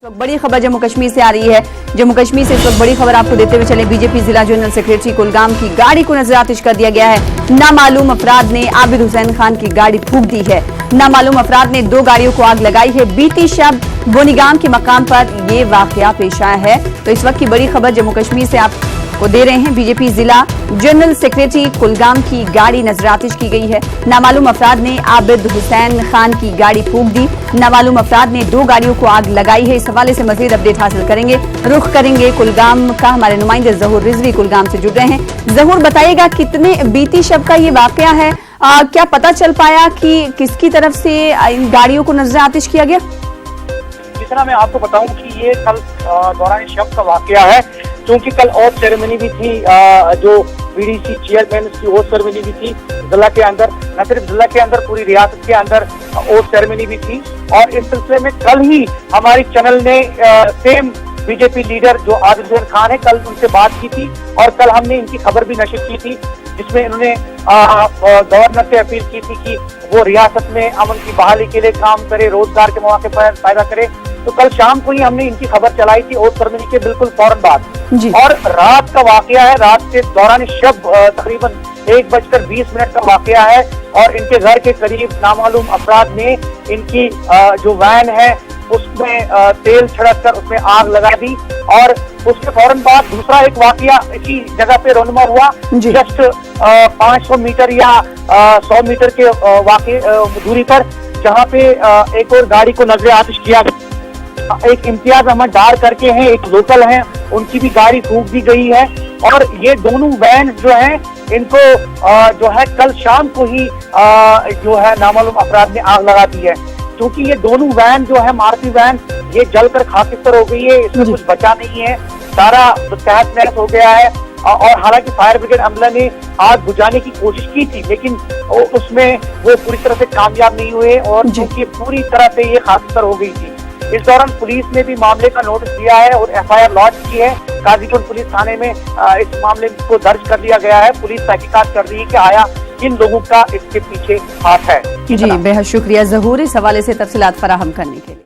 तो बड़ी खबर जम्मू कश्मीर से आ रही है। जम्मू कश्मीर से इस वक्त बड़ी खबर आपको देते हुए चले। बीजेपी जिला जनरल सेक्रेटरी कुलगाम की गाड़ी को नजरआतिश कर दिया गया है। नामालूम अफराद ने आबिद हुसैन खान की गाड़ी फूंक दी है। नामालूम अफराद ने 2 गाड़ियों को आग लगाई है। बीती शब बोनीगाम के मकाम पर यह वाकया पेश आया है। तो इस वक्त की बड़ी खबर जम्मू कश्मीर से आपको दे रहे हैं। बीजेपी जिला जनरल सेक्रेटरी कुलगाम की गाड़ी नजरआतिश की गई है। नामालूम अफराद ने आबिद हुसैन खान की गाड़ी फूंक दी। नामालूम अफराद ने 2 गाड़ियों को आग लगाई है। इस हवाले से मजीद अपडेट हासिल करेंगे। रुख करेंगे कुलगाम का। हमारे नुमाइंदे जहूर रिजवी कुलगाम से जुड़ रहे हैं। जहूर, बताइएगा कितने बीती शब का ये वाकया है, क्या पता चल पाया कि किसकी तरफ से इन गाड़ियों को नजरआतिश किया गया? जितना मैं आपको बताऊं कि ये कल दौरान शब का वाकया है, क्योंकि कल ओथ सेरेमनी भी थी, जो बीडीसी चेयरमैन की ओथ सेरेमनी भी थी जिला के अंदर। न सिर्फ जिला के अंदर, पूरी रियासत के अंदर ओथ सेरेमनी भी थी। और इस सिलसिले में कल ही हमारी चैनल ने सेम बीजेपी लीडर जो आबिद हुसैन खान है, कल उनसे बात की थी और कल हमने इनकी खबर भी नशर की थी, जिसमें इन्होंने गवर्नर से अपील की थी कि वो रियासत में अमन की बहाली के लिए काम करे, रोजगार के मौके पैदा करे। तो कल शाम को ही हमने इनकी खबर चलाई थी ओथ सेरेमनी के बिल्कुल फौरन बाद। और रात का वाकया है, रात के दौरान शब तकरीबन 1:20 का वाकया है और इनके घर के करीब नामालूम अफराद ने इनकी जो वैन है उसमें तेल छिड़क कर उसमें आग लगा दी। और उसके फौरन बाद दूसरा एक वाकया इसी जगह पे रोनुमा हुआ, जस्ट 500 मीटर या 100 मीटर के वाकई दूरी पर, जहाँ पे एक और गाड़ी को नजरआतिश किया गया। एक इम्तियाज अहमद डार करके हैं, एक लोकल हैं, उनकी भी गाड़ी फूंक दी गई है। और ये दोनों वैन जो है इनको जो है कल शाम को ही जो है नामालूम अफराद ने आग लगा दी है। क्योंकि ये दोनों वैन जो है मारुति वैन, ये जलकर खाकिस्तर हो गई है, इसमें कुछ बचा नहीं है, सारा तहस नहस हो गया है। और हालांकि फायर ब्रिगेड अमला ने आग बुझाने की कोशिश की थी, लेकिन उसमें वो पूरी तरह से कामयाब नहीं हुए और क्योंकि पूरी तरह से ये खाकिस्तर हो गई थी। इस दौरान पुलिस ने भी मामले का नोटिस दिया है और FIR लॉन्च की है। गाजीपुर पुलिस थाने में इस मामले को दर्ज कर लिया गया है। पुलिस तहकीकात कर रही है कि आया किन लोगों का इसके पीछे हाथ है। जी, बेहद शुक्रिया जहूर इस हवाले से तफसीलात फराहम करने के लिए।